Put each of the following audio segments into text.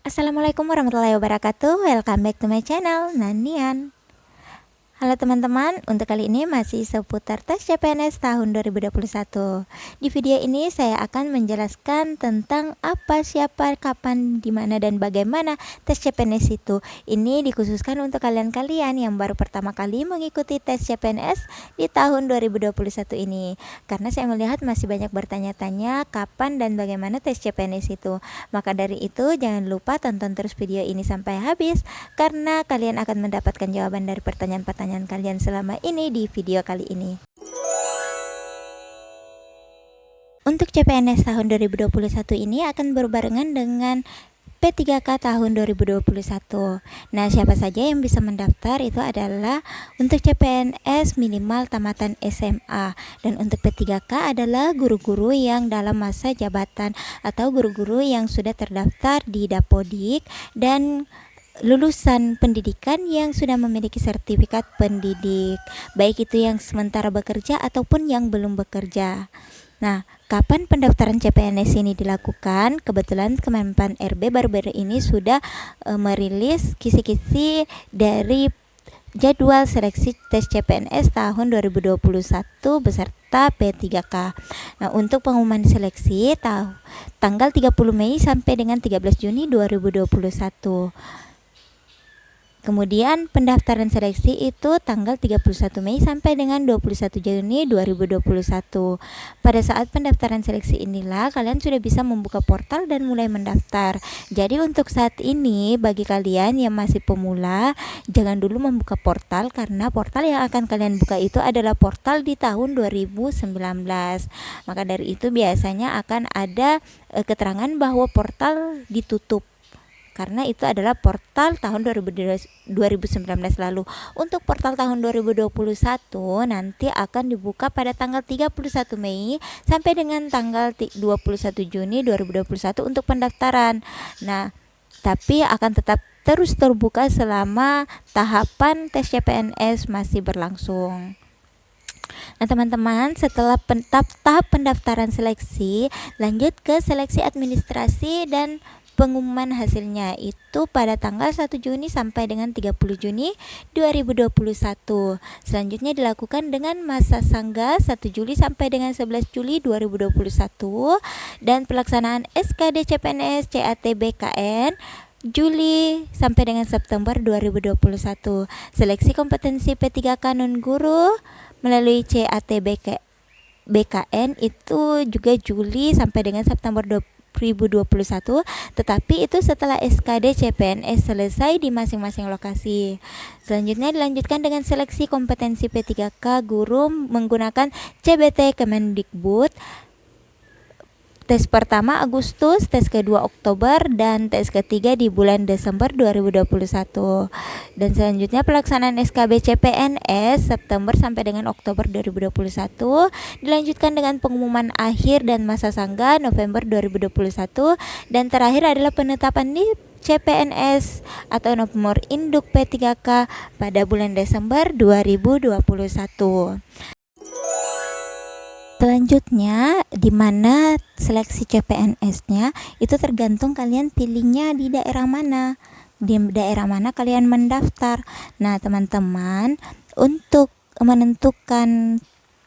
Assalamualaikum warahmatullahi wabarakatuh. Welcome back to my channel, Nanian. Halo teman-teman, untuk kali ini masih seputar tes CPNS tahun 2021. Di video ini saya akan menjelaskan tentang apa, siapa, kapan, di mana dan bagaimana tes CPNS itu. Ini dikhususkan untuk kalian-kalian yang baru pertama kali mengikuti tes CPNS di tahun 2021 ini. Karena saya melihat masih banyak bertanya-tanya kapan dan bagaimana tes CPNS itu. Maka dari itu jangan lupa tonton terus video ini sampai habis, karena kalian akan mendapatkan jawaban dari pertanyaan-pertanyaan kalian selama ini di video kali ini. Untuk CPNS tahun 2021 ini akan berbarengan dengan P3K tahun 2021. Nah, siapa saja yang bisa mendaftar itu adalah untuk CPNS minimal tamatan SMA, dan untuk P3K adalah guru-guru yang dalam masa jabatan atau guru-guru yang sudah terdaftar di Dapodik dan lulusan pendidikan yang sudah memiliki sertifikat pendidik, baik itu yang sementara bekerja ataupun yang belum bekerja. Nah, kapan pendaftaran CPNS ini dilakukan? Kebetulan Kemenpan RB baru-baru ini sudah merilis kisi-kisi dari jadwal seleksi tes CPNS tahun 2021 beserta P3K. Nah, untuk pengumuman seleksi tanggal 30 Mei sampai dengan 13 Juni 2021. Kemudian pendaftaran seleksi itu tanggal 31 Mei sampai dengan 21 Juni 2021. Pada saat pendaftaran seleksi inilah kalian sudah bisa membuka portal dan mulai mendaftar. Jadi untuk saat ini bagi kalian yang masih pemula, jangan dulu membuka portal, karena portal yang akan kalian buka itu adalah portal di tahun 2019. Maka dari itu biasanya akan ada keterangan bahwa portal ditutup, karena itu adalah portal tahun 2019 lalu. Untuk portal tahun 2021 nanti akan dibuka pada tanggal 31 Mei sampai dengan tanggal 21 Juni 2021 untuk pendaftaran. Nah, tapi akan tetap terus terbuka selama tahapan tes CPNS masih berlangsung. Nah teman-teman, setelah tahap pendaftaran seleksi, lanjut ke seleksi administrasi dan pengumuman hasilnya itu pada tanggal 1 Juni sampai dengan 30 Juni 2021. Selanjutnya dilakukan dengan masa sangga 1 Juli sampai dengan 11 Juli 2021, dan pelaksanaan SKD CPNS CAT BKN Juli sampai dengan September 2021. Seleksi kompetensi P3K non guru melalui CAT BKN itu juga Juli sampai dengan September 2021, tetapi itu setelah SKD CPNS selesai di masing-masing lokasi. Selanjutnya dilanjutkan dengan seleksi kompetensi P3K guru menggunakan CBT Kemendikbud. Tes pertama Agustus, tes kedua Oktober, dan tes ketiga di bulan Desember 2021. Dan selanjutnya pelaksanaan SKB CPNS September sampai dengan Oktober 2021. Dilanjutkan dengan pengumuman akhir dan masa sangga November 2021. Dan terakhir adalah penetapan di CPNS atau nomor induk P3K pada bulan Desember 2021. Selanjutnya, di mana seleksi CPNS-nya itu tergantung kalian pilihnya di daerah mana. Di daerah mana kalian mendaftar. Nah, teman-teman, untuk menentukan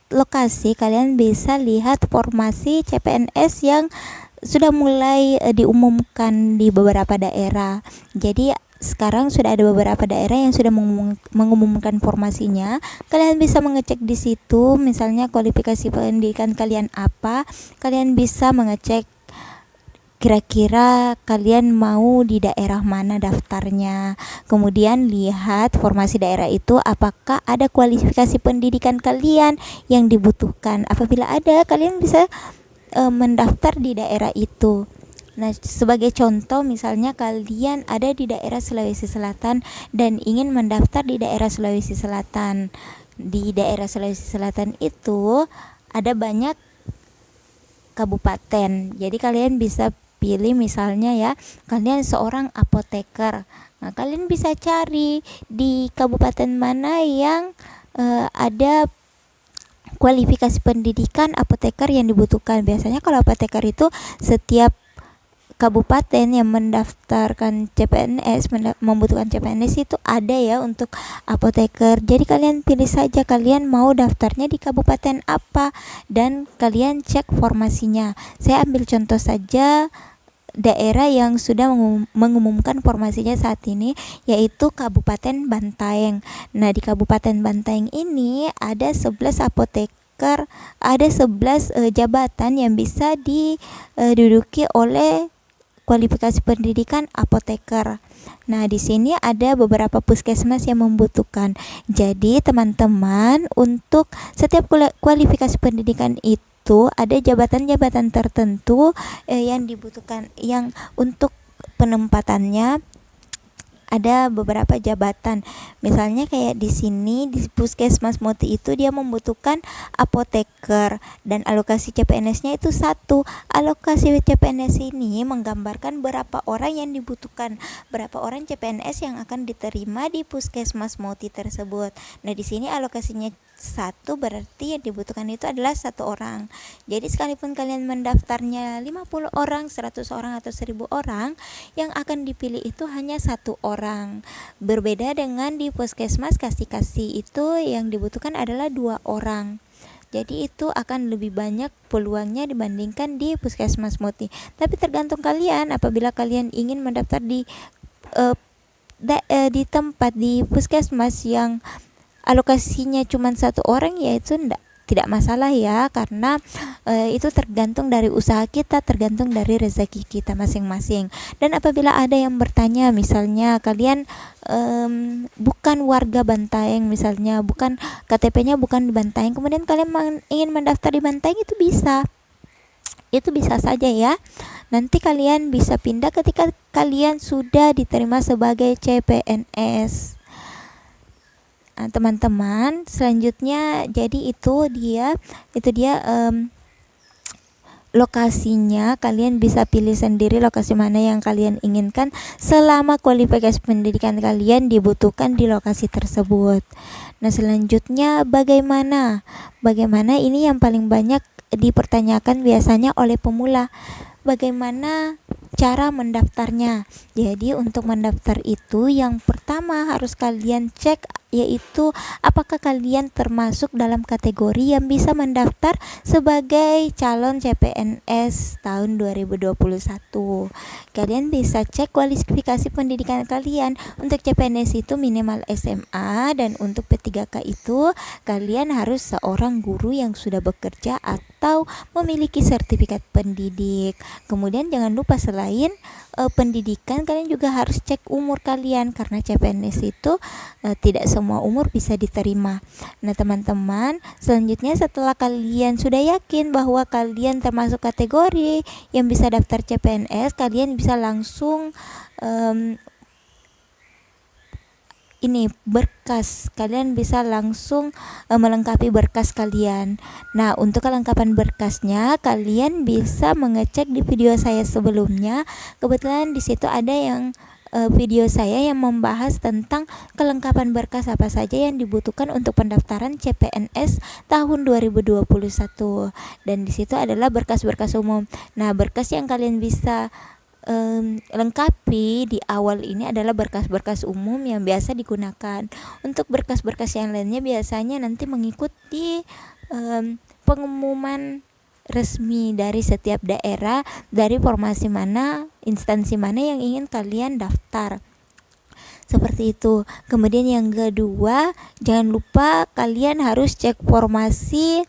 lokasi kalian bisa lihat formasi CPNS yang sudah mulai diumumkan di beberapa daerah. Jadi sekarang sudah ada beberapa daerah yang sudah mengumumkan formasinya. Kalian bisa mengecek di situ, misalnya kualifikasi pendidikan kalian apa. Kalian bisa mengecek kira-kira kalian mau di daerah mana daftarnya. Kemudian lihat formasi daerah itu apakah ada kualifikasi pendidikan kalian yang dibutuhkan. Apabila ada, kalian bisa mendaftar di daerah itu. Nah, sebagai contoh, misalnya kalian ada di daerah Sulawesi Selatan dan ingin mendaftar di daerah Sulawesi Selatan. Di daerah Sulawesi Selatan itu ada banyak kabupaten. Jadi kalian bisa pilih, misalnya ya, kalian seorang apoteker. Nah, kalian bisa cari di kabupaten mana yang ada kualifikasi pendidikan apoteker yang dibutuhkan. Biasanya kalau apoteker itu setiap kabupaten yang mendaftarkan CPNS membutuhkan CPNS itu ada ya untuk apoteker. Jadi kalian pilih saja kalian mau daftarnya di kabupaten apa dan kalian cek formasinya. Saya ambil contoh saja daerah yang sudah mengumumkan formasinya saat ini, yaitu Kabupaten Bantaeng. Nah, di Kabupaten Bantaeng ini ada 11 apoteker, ada 11 jabatan yang bisa diduduki oleh kualifikasi pendidikan apoteker. Nah, di sini ada beberapa puskesmas yang membutuhkan. Jadi, teman-teman, untuk setiap kualifikasi pendidikan itu ada jabatan-jabatan tertentu yang dibutuhkan, yang untuk penempatannya ada beberapa jabatan. Misalnya kayak di sini di Puskesmas Moti itu dia membutuhkan apoteker dan alokasi CPNS-nya itu 1. Alokasi CPNS ini menggambarkan berapa orang yang dibutuhkan, berapa orang CPNS yang akan diterima di Puskesmas Moti tersebut. Nah, di sini alokasinya 1 berarti yang dibutuhkan itu adalah 1 orang. Jadi sekalipun kalian mendaftarnya 50 orang, 100 orang atau 1000 orang, yang akan dipilih itu hanya 1 orang. Berbeda dengan di puskesmas kasih-kasih itu yang dibutuhkan adalah 2 orang. Jadi itu akan lebih banyak peluangnya dibandingkan di Puskesmas Moti. Tapi tergantung kalian, apabila kalian ingin mendaftar di tempat di puskesmas yang alokasinya cuma 1 orang, yaitu tidak masalah ya, karena itu tergantung dari usaha kita, tergantung dari rezeki kita masing-masing. Dan apabila ada yang bertanya, misalnya kalian bukan warga Bantaeng, misalnya bukan KTP-nya bukan di Bantaeng, kemudian kalian ingin mendaftar di Bantaeng, itu bisa saja ya. Nanti kalian bisa pindah ketika kalian sudah diterima sebagai CPNS. Nah, teman-teman, selanjutnya jadi itu dia lokasinya. Kalian bisa pilih sendiri lokasi mana yang kalian inginkan selama kualifikasi pendidikan kalian dibutuhkan di lokasi tersebut. Nah, selanjutnya bagaimana ini yang paling banyak dipertanyakan biasanya oleh pemula. Bagaimana cara mendaftarnya? Jadi untuk mendaftar itu yang pertama harus kalian cek, yaitu apakah kalian termasuk dalam kategori yang bisa mendaftar sebagai calon CPNS tahun 2021. Kalian bisa cek kualifikasi pendidikan kalian. Untuk CPNS itu minimal SMA, dan untuk P3K itu kalian harus seorang guru yang sudah bekerja atau memiliki sertifikat pendidik. Kemudian jangan lupa selain pendidikan, kalian juga harus cek umur kalian, karena CPNS itu tidak semua umur bisa diterima. Nah, teman-teman, selanjutnya setelah kalian sudah yakin bahwa kalian termasuk kategori yang bisa daftar CPNS, kalian bisa langsung berkas. Kalian bisa langsung melengkapi berkas kalian. Nah, untuk kelengkapan berkasnya kalian bisa mengecek di video saya sebelumnya. Kebetulan di situ ada yang video saya yang membahas tentang kelengkapan berkas apa saja yang dibutuhkan untuk pendaftaran CPNS tahun 2021. Dan di situ adalah berkas-berkas umum. Nah, berkas yang kalian bisa lengkapi di awal ini adalah berkas-berkas umum yang biasa digunakan. Untuk berkas-berkas yang lainnya biasanya nanti mengikuti pengumuman resmi dari setiap daerah, dari formasi mana, instansi mana yang ingin kalian daftar. Seperti itu. Kemudian yang kedua, jangan lupa kalian harus cek formasi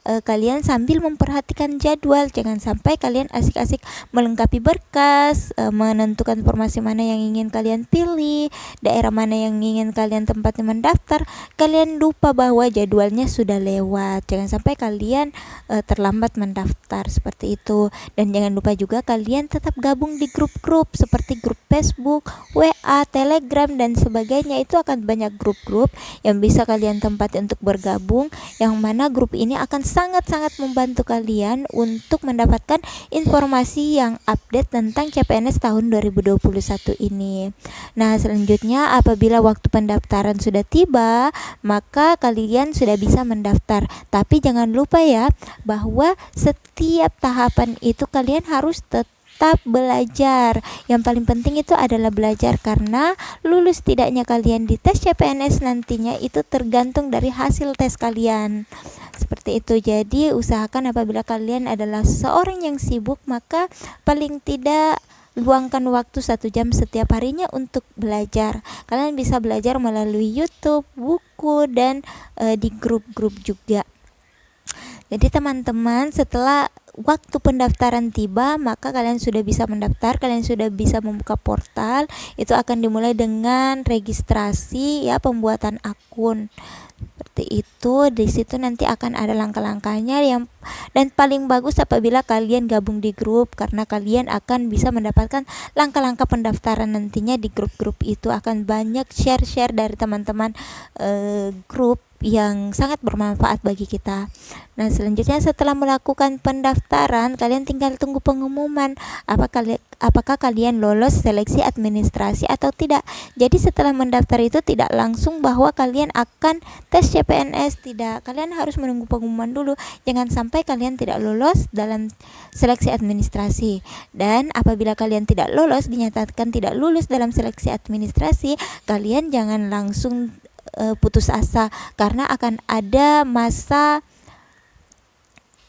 kalian sambil memperhatikan jadwal. Jangan sampai kalian asik-asik melengkapi berkas, menentukan formasi mana yang ingin kalian pilih, daerah mana yang ingin kalian tempatnya mendaftar, kalian lupa bahwa jadwalnya sudah lewat. Jangan sampai kalian terlambat mendaftar, seperti itu. Dan jangan lupa juga kalian tetap gabung di grup-grup seperti grup Facebook, WA, Telegram dan sebagainya. Itu akan banyak grup-grup yang bisa kalian tempati untuk bergabung, yang mana grup ini akan sangat-sangat membantu kalian untuk mendapatkan informasi yang update tentang CPNS tahun 2021 ini. Nah, selanjutnya apabila waktu pendaftaran sudah tiba, maka kalian sudah bisa mendaftar. Tapi jangan lupa ya, bahwa setiap tahapan itu kalian harus tetap belajar. Yang paling penting itu adalah belajar, karena lulus tidaknya kalian di tes CPNS nantinya itu tergantung dari hasil tes kalian. Seperti itu. Jadi usahakan apabila kalian adalah seorang yang sibuk, maka paling tidak luangkan waktu 1 jam setiap harinya untuk belajar. Kalian bisa belajar melalui YouTube, buku, dan di grup-grup juga. Jadi teman-teman, setelah waktu pendaftaran tiba, maka kalian sudah bisa mendaftar, kalian sudah bisa membuka portal. Itu akan dimulai dengan registrasi ya, pembuatan akun. Seperti itu. Di situ nanti akan ada langkah-langkahnya dan paling bagus apabila kalian gabung di grup, karena kalian akan bisa mendapatkan langkah-langkah pendaftaran nantinya di grup-grup itu. Akan banyak share-share dari teman-teman grup yang sangat bermanfaat bagi kita. Nah, selanjutnya setelah melakukan pendaftaran, kalian tinggal tunggu pengumuman apakah kalian lolos seleksi administrasi atau tidak. Jadi setelah mendaftar itu tidak langsung bahwa kalian akan tes CPNS, tidak. Kalian harus menunggu pengumuman dulu. Jangan sampai kalian tidak lolos dalam seleksi administrasi. Dan apabila kalian tidak lolos, dinyatakan tidak lulus dalam seleksi administrasi, kalian jangan langsung putus asa, karena akan ada masa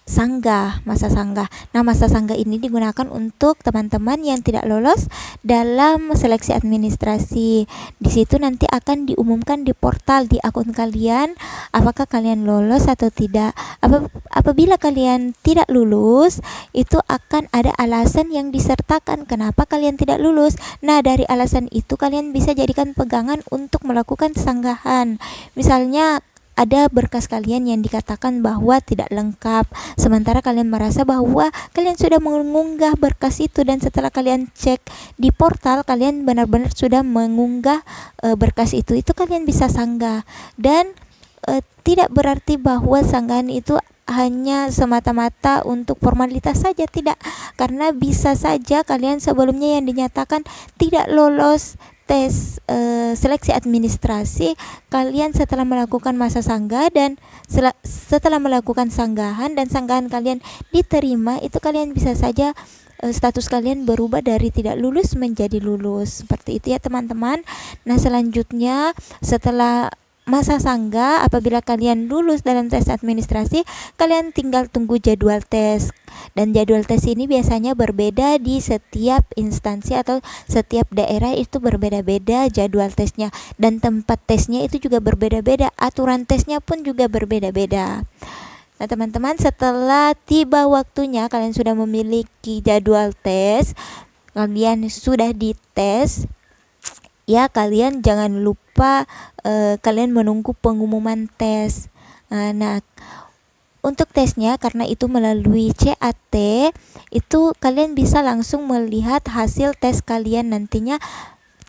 sanggah. Nah, masa sanggah ini digunakan untuk teman-teman yang tidak lolos dalam seleksi administrasi. Di situ nanti akan diumumkan di portal di akun kalian apakah kalian lolos atau tidak. Apabila kalian tidak lulus, itu akan ada alasan yang disertakan kenapa kalian tidak lulus. Nah, dari alasan itu kalian bisa jadikan pegangan untuk melakukan sanggahan. Misalnya ada berkas kalian yang dikatakan bahwa tidak lengkap, sementara kalian merasa bahwa kalian sudah mengunggah berkas itu, dan setelah kalian cek di portal kalian benar-benar sudah mengunggah berkas itu kalian bisa sanggah. Dan tidak berarti bahwa sanggahan itu hanya semata-mata untuk formalitas saja, tidak, karena bisa saja kalian sebelumnya yang dinyatakan tidak lolos tes seleksi administrasi, kalian setelah melakukan masa sanggah dan setelah melakukan sanggahan dan sanggahan kalian diterima, itu kalian bisa saja status kalian berubah dari tidak lulus menjadi lulus. Seperti itu ya teman-teman. Nah, selanjutnya setelah masa sanggah, apabila kalian lulus dalam tes administrasi, kalian tinggal tunggu jadwal tes. Dan jadwal tes ini biasanya berbeda di setiap instansi atau setiap daerah, itu berbeda-beda jadwal tesnya, dan tempat tesnya itu juga berbeda-beda, aturan tesnya pun juga berbeda-beda. Nah teman-teman, setelah tiba waktunya kalian sudah memiliki jadwal tes, kalian sudah dites ya, kalian jangan lupa kalian menunggu pengumuman tes. Nah, untuk tesnya, karena itu melalui CAT, itu kalian bisa langsung melihat hasil tes kalian nantinya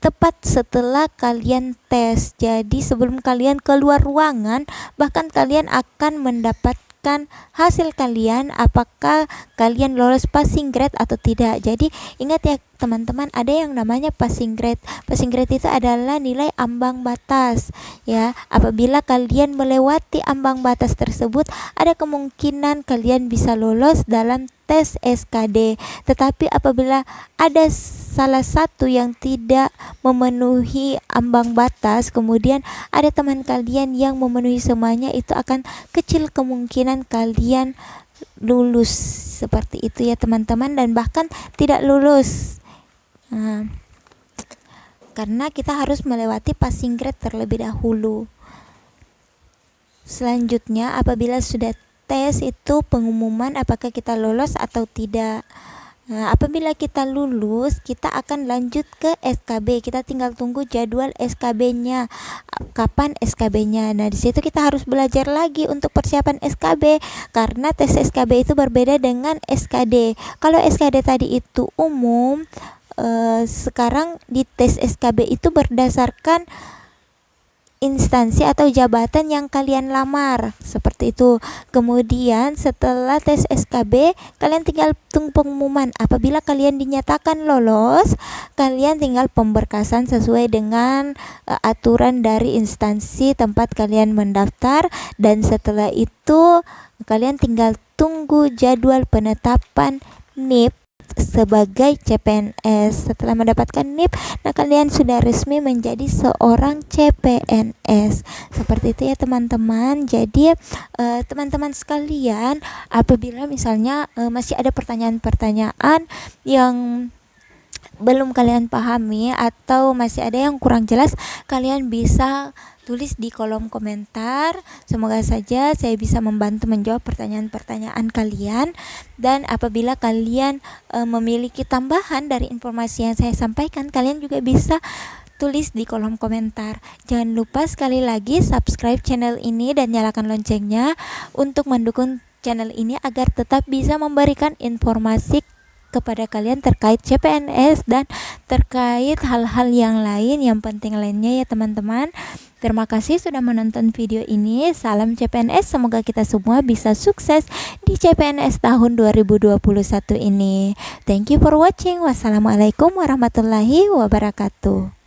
tepat setelah kalian tes. Jadi sebelum kalian keluar ruangan, bahkan kalian akan mendapatkan hasil kalian apakah kalian lolos passing grade atau tidak. Jadi ingat ya teman-teman, ada yang namanya passing grade. Passing grade itu adalah nilai ambang batas ya. Apabila kalian melewati ambang batas tersebut, ada kemungkinan kalian bisa lolos dalam tes SKD. Tetapi apabila ada salah satu yang tidak memenuhi ambang batas, kemudian ada teman kalian yang memenuhi semuanya, itu akan kecil kemungkinan kalian lulus. Seperti itu ya teman-teman, dan bahkan tidak lulus. Karena kita harus melewati passing grade terlebih dahulu. Selanjutnya, apabila sudah tes, itu pengumuman apakah kita lolos atau tidak. Nah, apabila kita lulus, kita akan lanjut ke SKB. Kita tinggal tunggu jadwal SKB-nya. Kapan SKB-nya? Nah, di situ kita harus belajar lagi untuk persiapan SKB, karena tes SKB itu berbeda dengan SKD. Kalau SKD tadi itu umum, sekarang di tes SKB itu berdasarkan instansi atau jabatan yang kalian lamar, seperti itu. Kemudian setelah tes SKB, kalian tinggal tunggu pengumuman. Apabila kalian dinyatakan lolos, kalian tinggal pemberkasan sesuai dengan aturan dari instansi tempat kalian mendaftar, dan setelah itu kalian tinggal tunggu jadwal penetapan NIP sebagai CPNS. Setelah mendapatkan NIP, nah kalian sudah resmi menjadi seorang CPNS. Seperti itu ya teman-teman. Jadi teman-teman sekalian, apabila misalnya masih ada pertanyaan-pertanyaan yang belum kalian pahami atau masih ada yang kurang jelas, kalian bisa tulis di kolom komentar. Semoga saja saya bisa membantu menjawab pertanyaan-pertanyaan kalian. Dan apabila kalian memiliki tambahan dari informasi yang saya sampaikan, kalian juga bisa tulis di kolom komentar. Jangan lupa sekali lagi subscribe channel ini dan nyalakan loncengnya untuk mendukung channel ini agar tetap bisa memberikan informasi kepada kalian terkait CPNS dan terkait hal-hal yang lain yang penting lainnya ya teman-teman. Terima kasih sudah menonton video ini. Salam CPNS, semoga kita semua bisa sukses di CPNS tahun 2021 ini. Thank you for watching. Wassalamualaikum warahmatullahi wabarakatuh.